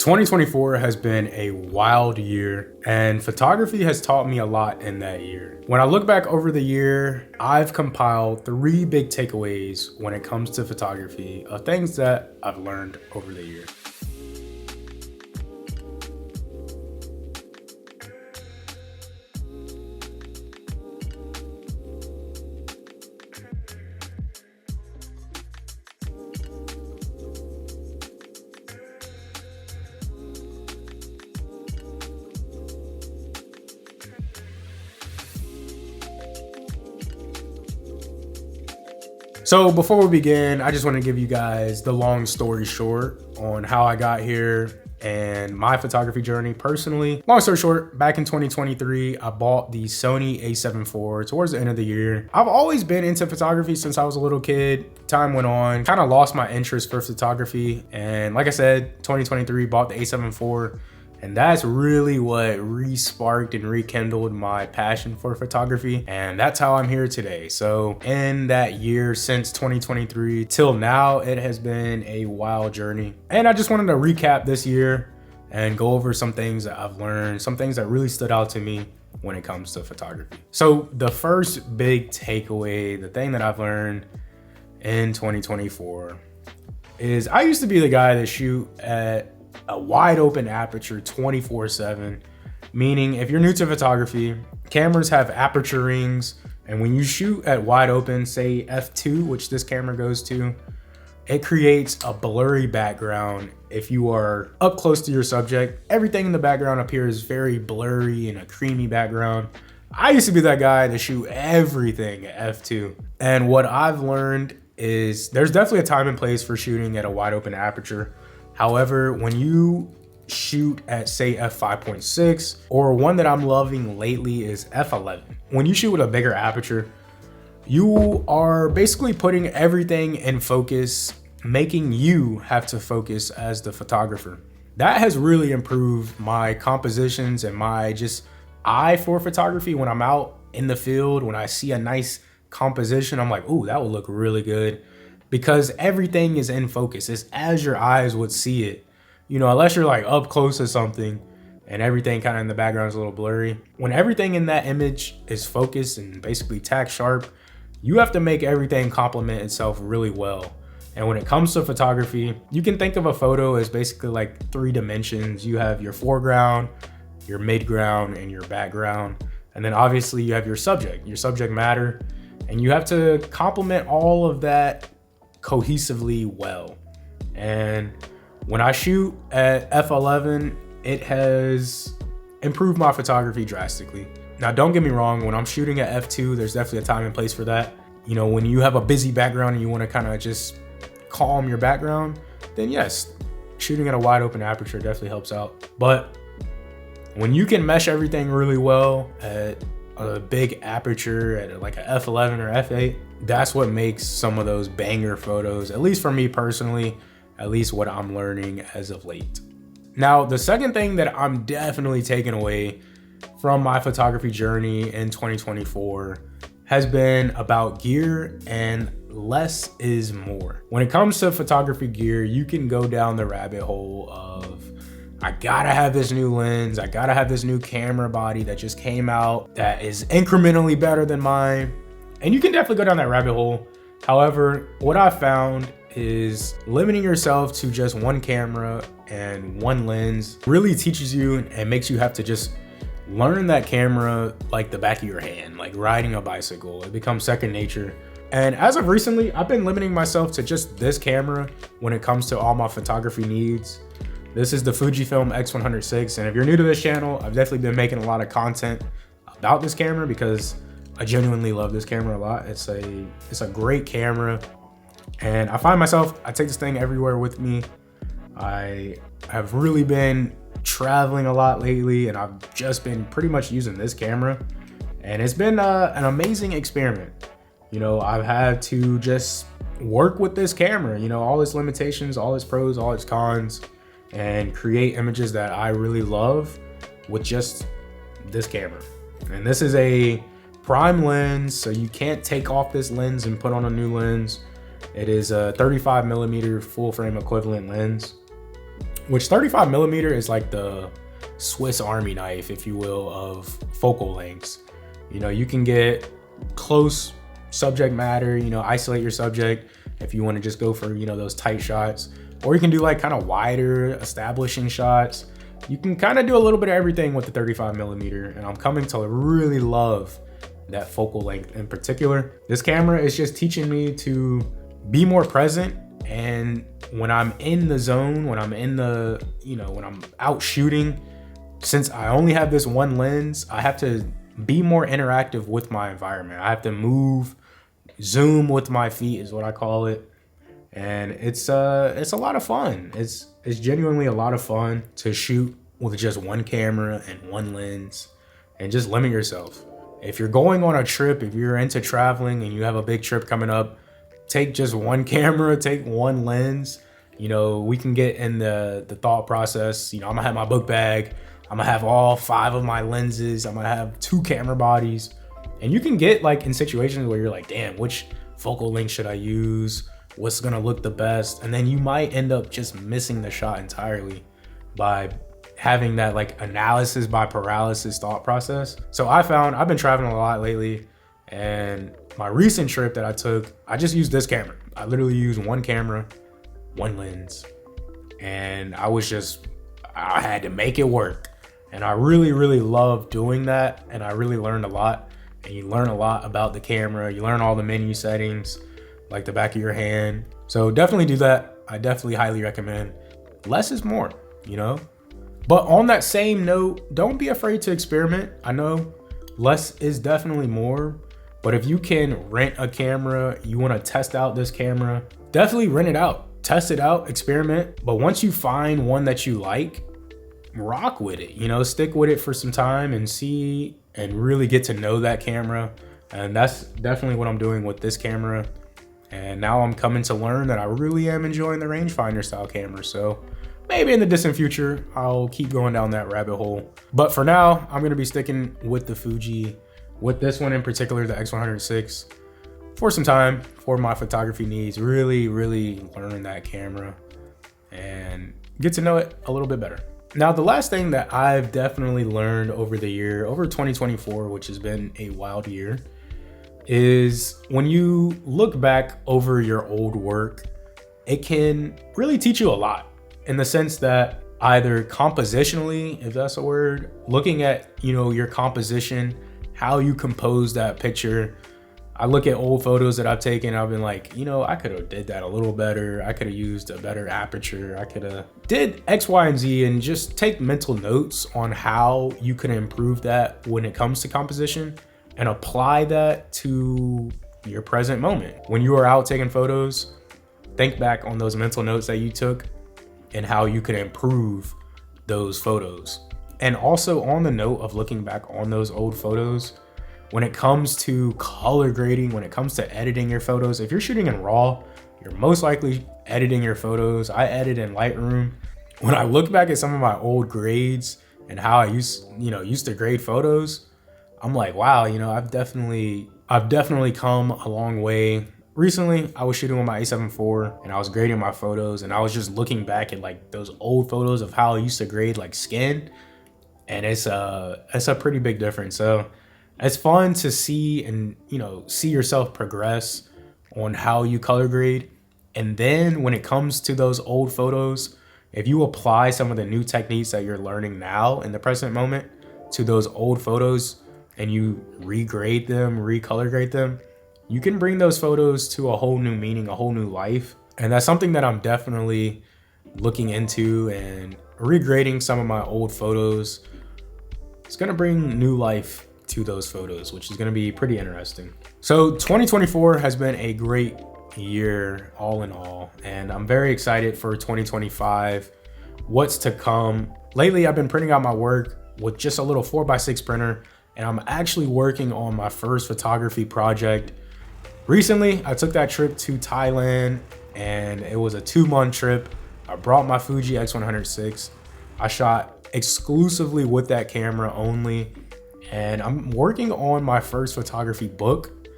2024 has been a wild year, and photography has taught me a lot in that year. When I look back over the year, I've compiled 3 big takeaways when it comes to photography of things that I've learned over the year. So before we begin, I just want to give you guys the long story short on how I got here and my photography journey personally. Long story short, back in 2023, I bought the Sony a7 IV towards the end of the year. I've always been into photography since I was a little kid. Time went on, kind of lost my interest for photography. And like I said, 2023, bought the a7 IV. And that's really what re-sparked and rekindled my passion for photography. And that's how I'm here today. So in that year since 2023 till now, it has been a wild journey. And I just wanted to recap this year and go over some things that I've learned, some things that really stood out to me when it comes to photography. So the first big takeaway, the thing that I've learned in 2024 is I used to be the guy that shoot at a wide open aperture 24/7, meaning if you're new to photography, cameras have aperture rings, and when you shoot at wide open, say f2, which this camera goes to, it creates a blurry background. If you are up close to your subject, everything in the background appears very blurry and a creamy background. I used to be that guy to shoot everything at f2, and what I've learned is there's definitely a time and place for shooting at a wide open aperture. However, when you shoot at say f5.6, or one that I'm loving lately is f11, when you shoot with a bigger aperture, you are basically putting everything in focus, making you have to focus as the photographer. That has really improved my compositions and my just eye for photography. When I'm out in the field, when I see a nice composition, I'm like, ooh, that would look really good. Because everything is in focus. It's as your eyes would see it. You know, unless you're like up close to something and everything kind of in the background is a little blurry. When everything in that image is focused and basically tack sharp, you have to make everything complement itself really well. And when it comes to photography, you can think of a photo as basically like 3 dimensions. You have your foreground, your midground, and your background. And then obviously you have your subject matter, and you have to complement all of that cohesively well. And when I shoot at f11, it has improved my photography drastically. Now, don't get me wrong, when I'm shooting at f2, there's definitely a time and place for that. You know, when you have a busy background and you want to kind of just calm your background, then yes, shooting at a wide open aperture definitely helps out. But when you can mesh everything really well at a big aperture at like a f11 or f8, that's what makes some of those banger photos, at least for me personally, at least what I'm learning as of late. Now, the second thing that I'm definitely taking away from my photography journey in 2024 has been about gear, and less is more. When it comes to photography gear, you can go down the rabbit hole of, I gotta have this new lens, I gotta have this new camera body that just came out that is incrementally better than mine. And you can definitely go down that rabbit hole. However, what I found is limiting yourself to just one camera and one lens really teaches you and makes you have to just learn that camera like the back of your hand, like riding a bicycle. It becomes second nature. And as of recently, I've been limiting myself to just this camera when it comes to all my photography needs. This is the Fujifilm X100VI, and if you're new to this channel, I've definitely been making a lot of content about this camera because I genuinely love this camera a lot. It's a great camera, and I find myself, I take this thing everywhere with me. I have really been traveling a lot lately, and I've just been pretty much using this camera, and it's been an amazing experiment. You know, I've had to just work with this camera, you know, all its limitations, all its pros, all its cons, and create images that I really love with just this camera. And this is a prime lens, so you can't take off this lens and put on a new lens. It is a 35mm full frame equivalent lens. which 35mm is like the Swiss Army knife, if you will, of focal lengths. You know, you can get close subject matter, you know, isolate your subject if you want to just go for, you know, those tight shots, or you can do like kind of wider establishing shots. You can kind of do a little bit of everything with the 35mm, and I'm coming to really love that focal length in particular. This camera is just teaching me to be more present, and when I'm in the zone, when I'm in the, you know, when I'm out shooting, since I only have this one lens, I have to be more interactive with my environment. I have to move, zoom with my feet is what I call it. And it's a lot of fun. It's genuinely a lot of fun to shoot with just one camera and one lens and just limit yourself. If you're going on a trip, if you're into traveling and you have a big trip coming up, take just one camera, take one lens. You know, we can get in the thought process. You know, I'm gonna have my book bag. I'm gonna have all 5 of my lenses. I'm gonna have 2 camera bodies. And you can get like in situations where you're like, damn, which focal length should I use? What's gonna look the best? And then you might end up just missing the shot entirely by having that like analysis by paralysis thought process. So I found I've been traveling a lot lately, and my recent trip that I took, I just used this camera. I literally used one camera, one lens, and I had to make it work. And I really, really love doing that. And I really learned a lot. And you learn a lot about the camera. You learn all the menu settings, like the back of your hand. So definitely do that. I definitely highly recommend. Less is more, you know? But on that same note, don't be afraid to experiment. I know less is definitely more, but if you can rent a camera, you want to test out this camera, definitely rent it out, test it out, experiment. But once you find one that you like, rock with it, you know, stick with it for some time and see and really get to know that camera. And that's definitely what I'm doing with this camera. And now I'm coming to learn that I really am enjoying the rangefinder style camera. So maybe in the distant future, I'll keep going down that rabbit hole. But for now, I'm gonna be sticking with the Fuji, with this one in particular, the X100VI, for some time for my photography needs. Really, really learn that camera and get to know it a little bit better. Now, the last thing that I've definitely learned over the year, over 2024, which has been a wild year, is when you look back over your old work, it can really teach you a lot, in the sense that either compositionally, if that's a word, looking at, you know, your composition, how you compose that picture. I look at old photos that I've taken, I've been like, you know, I could have did that a little better. I could have used a better aperture. I could have did X, Y, and Z, and just take mental notes on how you can improve that when it comes to composition and apply that to your present moment. When you are out taking photos, think back on those mental notes that you took and how you could improve those photos. And also on the note of looking back on those old photos, when it comes to color grading, when it comes to editing your photos, if you're shooting in RAW, you're most likely editing your photos. I edit in Lightroom. When I look back at some of my old grades and how I used to grade photos, I'm like, wow, you know, I've definitely come a long way. Recently, I was shooting with my A7 IV and I was grading my photos, and I was just looking back at like those old photos of how I used to grade like skin, and it's a pretty big difference. So it's fun to see and, you know, see yourself progress on how you color grade. And then when it comes to those old photos, if you apply some of the new techniques that you're learning now in the present moment to those old photos and you regrade them, recolor grade them, you can bring those photos to a whole new meaning, a whole new life. And that's something that I'm definitely looking into, and regrading some of my old photos. It's gonna bring new life to those photos, which is going to be pretty interesting. So 2024 has been a great year all in all, and I'm very excited for 2025, what's to come. Lately, I've been printing out my work with just a little 4x6 printer, and I'm actually working on my first photography project. Recently, I took that trip to Thailand, and it was a 2-month trip. I brought my Fuji X100VI. I shot exclusively with that camera only. And I'm working on my first photography book,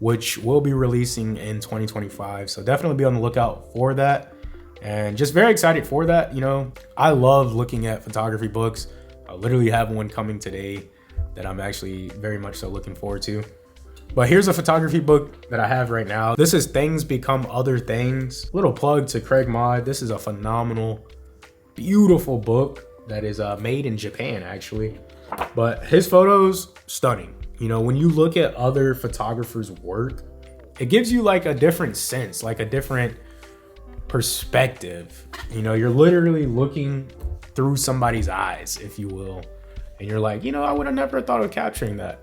which will be releasing in 2025. So definitely be on the lookout for that. and just very excited for that. You know, I love looking at photography books. I literally have one coming today that I'm actually very much so looking forward to. But here's a photography book that I have right now. This is Things Become Other Things. Little plug to Craig Mod. This is a phenomenal, beautiful book that is made in Japan, actually. But his photos, stunning. You know, when you look at other photographers' work, it gives you like a different sense, like a different perspective. You know, you're literally looking through somebody's eyes, if you will. And you're like, you know, I would have never thought of capturing that.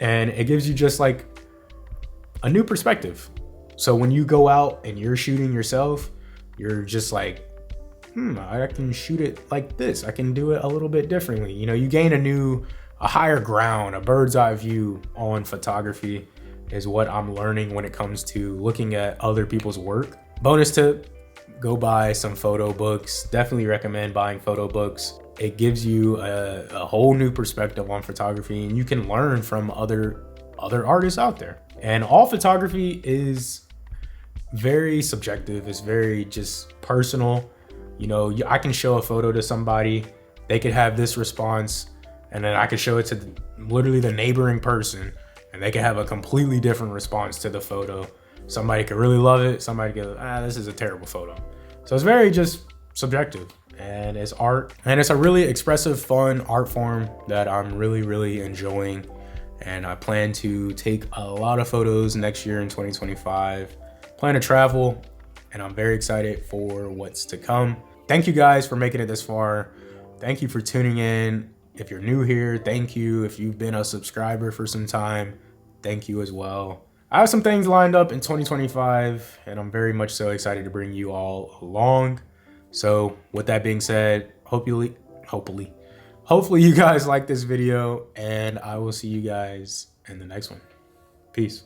And it gives you just like a new perspective. So when you go out and you're shooting yourself, you're just like, I can shoot it like this. I can do it a little bit differently. You know, you gain a higher ground, a bird's eye view on photography is what I'm learning when it comes to looking at other people's work. Bonus tip, go buy some photo books. Definitely recommend buying photo books. It gives you a whole new perspective on photography, and you can learn from other artists out there. And all photography is very subjective. It's very just personal. You know, I can show a photo to somebody, they could have this response, and then I could show it to literally the neighboring person, and they could have a completely different response to the photo. Somebody could really love it. Somebody could, this is a terrible photo. So it's very just subjective, and it's art. And it's a really expressive, fun art form that I'm really, really enjoying. And I plan to take a lot of photos next year in 2025. Plan to travel, and I'm very excited for what's to come. Thank you guys for making it this far. Thank you for tuning in. If you're new here, thank you. If you've been a subscriber for some time, thank you as well. I have some things lined up in 2025, and I'm very much so excited to bring you all along. So with that being said, hopefully you guys like this video, and I will see you guys in the next one. Peace.